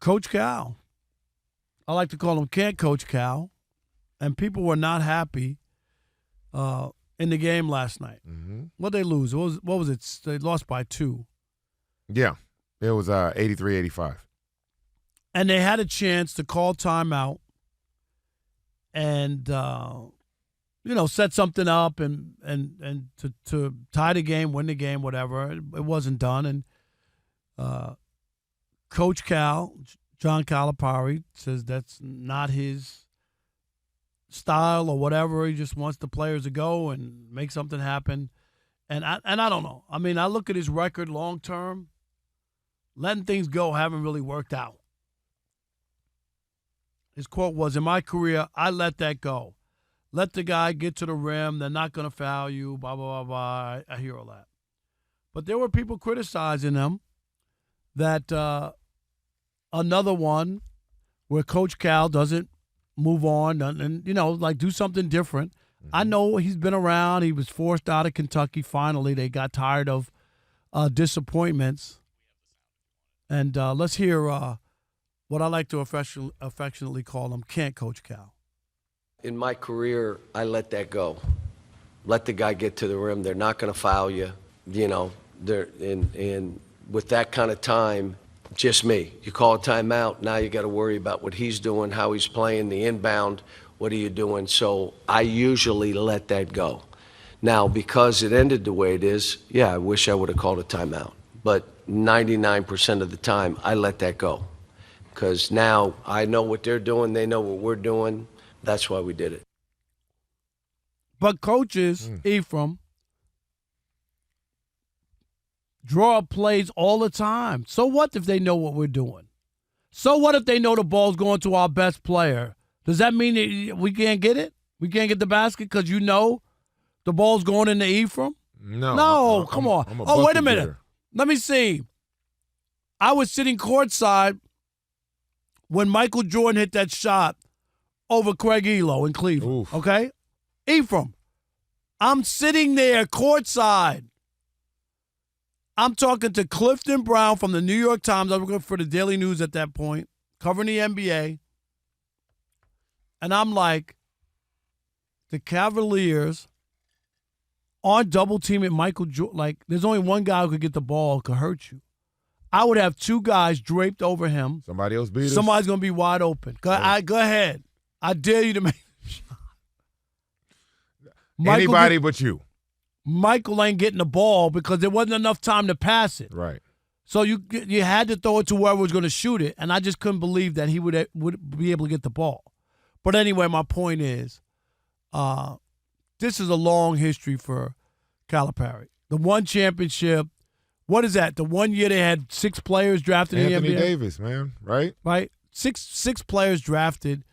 Coach Cal. I like to call him Can't Coach Cal. And people were not happy in the game last night. Mm-hmm. What'd they lose? What was it? They lost by 2. Yeah. It was 83-85. And they had a chance to call timeout and, set something up and to tie the game, win the game, whatever. It wasn't done. And Coach Cal, John Calipari, says that's not his style or whatever. He just wants the players to go and make something happen. And I don't know. I mean, I look at his record long term. Letting things go haven't really worked out. His quote was, "In my career, I let that go. Let the guy get to the rim. They're not going to foul you, blah, blah, blah, blah." I hear all that. But there were people criticizing him that another one where Coach Cal doesn't move on and do something different. Mm-hmm. I know he's been around. He was forced out of Kentucky finally. They got tired of disappointments. And let's hear what I like to affectionately call him, Can't Coach Cal. In my career, I let that go. Let the guy get to the rim. They're not going to foul you. And with that kind of time, just me. You call a timeout, now you got to worry about what he's doing, how he's playing, the inbound, what are you doing? So I usually let that go. Now, because it ended the way it is, yeah, I wish I would have called a timeout. But 99% of the time, I let that go. Because now I know what they're doing, they know what we're doing. That's why we did it. But coaches, Ephraim, draw up plays all the time. So what if they know what we're doing? So what if they know the ball's going to our best player? Does that mean that we can't get it? We can't get the basket because the ball's going into Ephraim? No. Come on. Oh, wait a minute. Getter. Let me see. I was sitting courtside when Michael Jordan hit that shot over Craig Elo in Cleveland. Oof. Okay? Ephraim, I'm sitting there courtside. I'm talking to Clifton Brown from the New York Times. I was working for the Daily News at that point, covering the NBA. And I'm like, the Cavaliers aren't double-teaming Michael Jordan. Like, there's only one guy who could get the ball who could hurt you. I would have 2 guys draped over him. Somebody else beat us. Somebody's going to be wide open. Go ahead. I dare you to make the shot. Anybody but you. Michael ain't getting the ball because there wasn't enough time to pass it. Right. So you had to throw it to whoever was going to shoot it, and I just couldn't believe that he would be able to get the ball. But anyway, my point is, this is a long history for Calipari. The one championship, what is that? The 1 year they had 6 players drafted in the NBA? Anthony Davis, man, right? Right. Six players drafted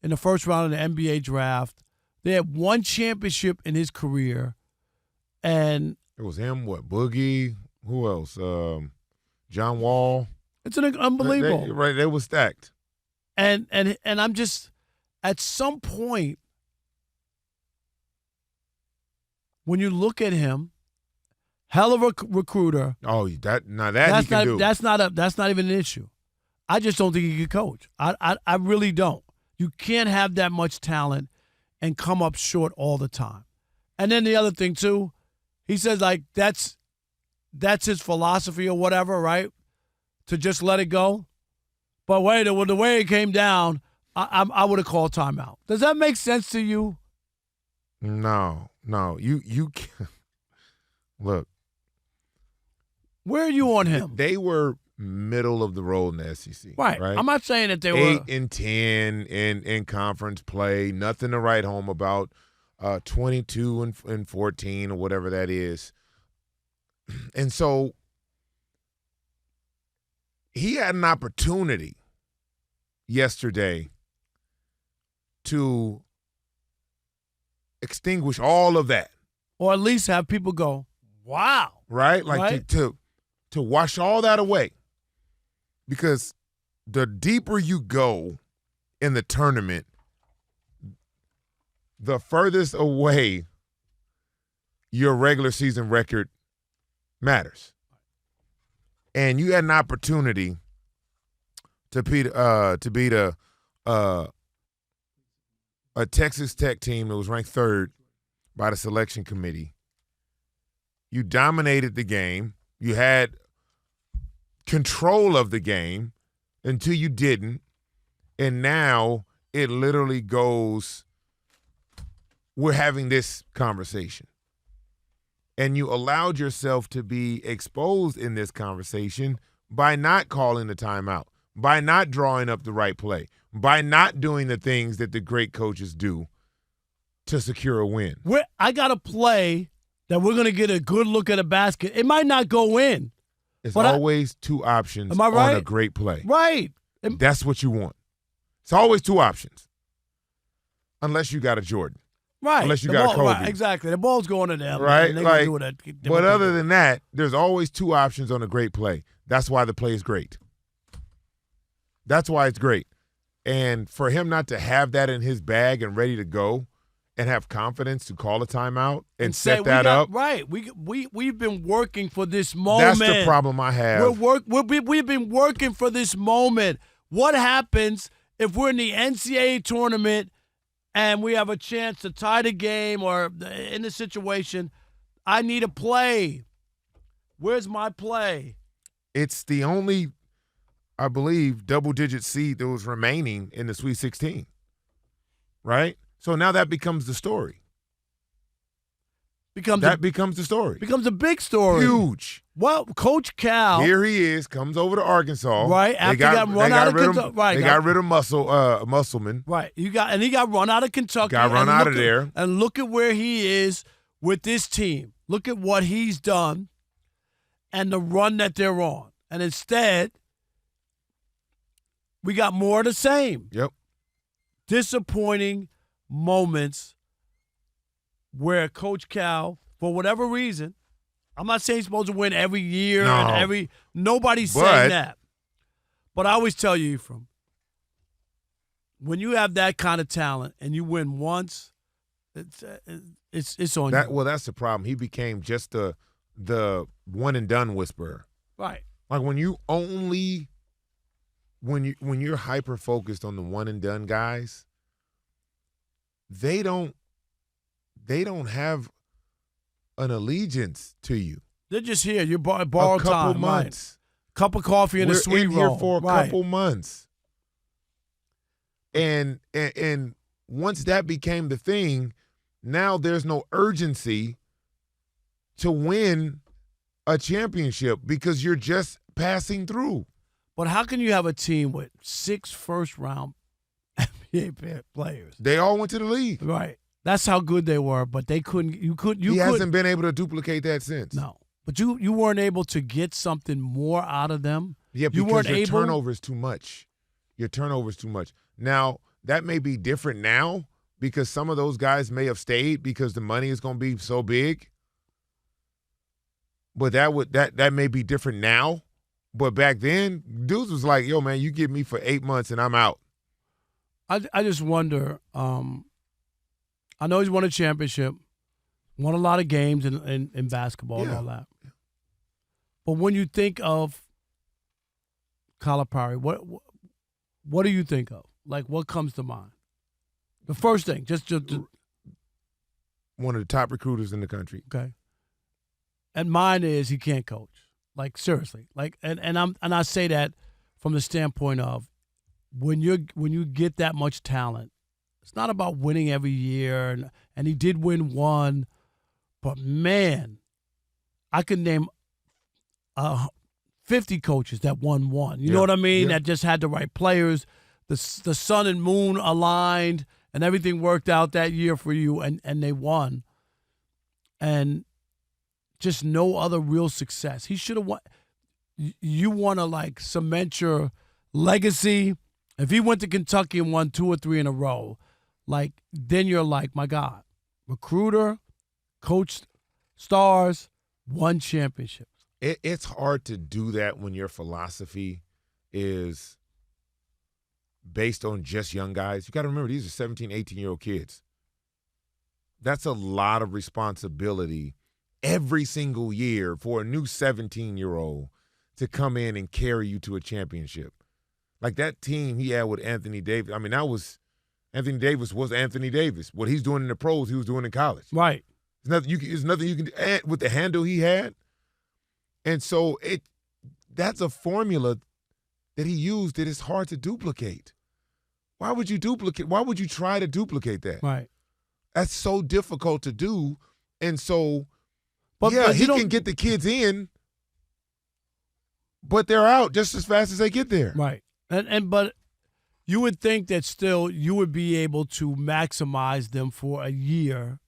in the first round of the NBA draft. They had 1 championship in his career. And it was him, Boogie, who else? John Wall. It's unbelievable. They were stacked. And I'm just, at some point, when you look at him, hell of a recruiter. Oh, that he can do. That's not even an issue. I just don't think he can coach. I really don't. You can't have that much talent and come up short all the time. And then the other thing too, he says like that's his philosophy or whatever, right? To just let it go. But wait, the way it came down, I would have called timeout. Does that make sense to you? No. You can't. Look. Where are you on him? They were middle of the road in the SEC. Right. I'm not saying that they 8 and 10 in conference play. Nothing to write home about. 22 and 14 or whatever that is. And so he had an opportunity yesterday to extinguish all of that. Or at least have people go, wow. Right? Like right? To wash all that away. Because the deeper you go in the tournament, the furthest away your regular season record matters. And you had an opportunity to beat a Texas Tech team that was ranked third by the selection committee. You dominated the game. You had control of the game until you didn't. And now it literally goes, we're having this conversation. And you allowed yourself to be exposed in this conversation by not calling the timeout, by not drawing up the right play, by not doing the things that the great coaches do to secure a win. I got a play that we're going to get a good look at a basket. It might not go in. It's always two options on a great play. Right. That's what you want. It's always two options. Unless you got a Jordan. Right. Unless you got a Kobe. Right, exactly. The ball's going to them. Right. But other than that, there's always two options on a great play. That's why the play is great. That's why it's great. And for him not to have that in his bag and ready to go and have confidence to call a timeout and set that up. Right. We've been working for this moment. That's the problem I have. We've been working for this moment. What happens if we're in the NCAA tournament and we have a chance to tie the game, or in the situation, I need a play. Where's my play? It's the only, I believe, double-digit seed that was remaining in the Sweet 16, right? So now that becomes the story. Becomes the story. Becomes a big story. Huge. Well, Coach Cal. Here he is, comes over to Arkansas. Right, after he got run out of Kentucky. Right, they got rid of Musselman. Right, he got run out of Kentucky. Got run out of there. And look at where he is with this team. Look at what he's done and the run that they're on. And instead, we got more of the same. Yep. Disappointing moments where Coach Cal, for whatever reason, I'm not saying he's supposed to win every year and nobody's saying that. But I always tell you, Ephraim, when you have that kind of talent and you win once, it's on you. Well, that's the problem. He became just the one and done whisperer. Right. Like when you're hyper focused on the one and done guys, they don't have an allegiance to you. They're just here. You borrow a couple time. Months. Right. Cup of coffee and a sweet roll. We're in here for a couple months. And once that became the thing, now there's no urgency to win a championship because you're just passing through. But how can you have a team with 6 first-round NBA players? They all went to the league. Right. That's how good they were, but they couldn't. He hasn't been able to duplicate that since. No, but you weren't able to get something more out of them. Yeah, because your turnover is too much. Your turnover is too much. Now that may be different now because some of those guys may have stayed because the money is going to be so big. But that may be different now. But back then, dudes was like, "Yo, man, you give me for 8 months and I'm out." I just wonder. I know he's won a championship, won a lot of games in basketball and all that. But when you think of Calipari, what do you think of? Like, what comes to mind? The first thing, just one of the top recruiters in the country. Okay. And mine is he can't coach. Like, seriously. Like, and I say that from the standpoint of when you get that much talent, it's not about winning every year, and he did win one, but man, I could name 50 coaches that won one. You know what I mean? Yeah. That just had the right players. The sun and moon aligned, and everything worked out that year for you, and they won. And just no other real success. He should have won. You want to, like, cement your legacy. If he went to Kentucky and won 2 or 3 in a row, like, then you're like, my God, recruiter, coach stars, won championships. It's hard to do that when your philosophy is based on just young guys. You got to remember, these are 17, 18-year-old kids. That's a lot of responsibility every single year for a new 17-year-old to come in and carry you to a championship. Like that team he had with Anthony Davis. I mean, Anthony Davis was Anthony Davis. What he's doing in the pros, he was doing in college. Right. There's nothing you can add with the handle he had. And so that's a formula that he used that is hard to duplicate. Why would you try to duplicate that? Right. That's so difficult to do. And so, but he can get the kids in, but they're out just as fast as they get there. Right. But you would think that still you would be able to maximize them for a year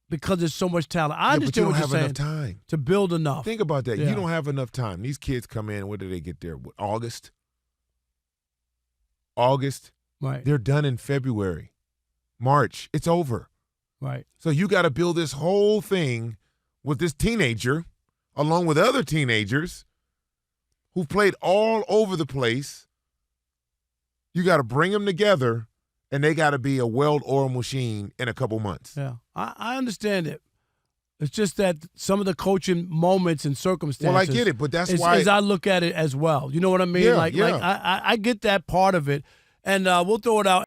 because there's so much talent. I understand what you're saying. But you don't have enough time to build enough. Think about that. Yeah. You don't have enough time. These kids come in. When do they get there? August. Right. They're done in February, March. It's over. Right. So you got to build this whole thing with this teenager, along with other teenagers who've played all over the place. You got to bring them together, and they got to be a well-oiled machine in a couple months. Yeah, I understand it. It's just that some of the coaching moments and circumstances. Well, I get it, but that's why. As I look at it as well. You know what I mean? Yeah, like yeah. I get that part of it, and we'll throw it out.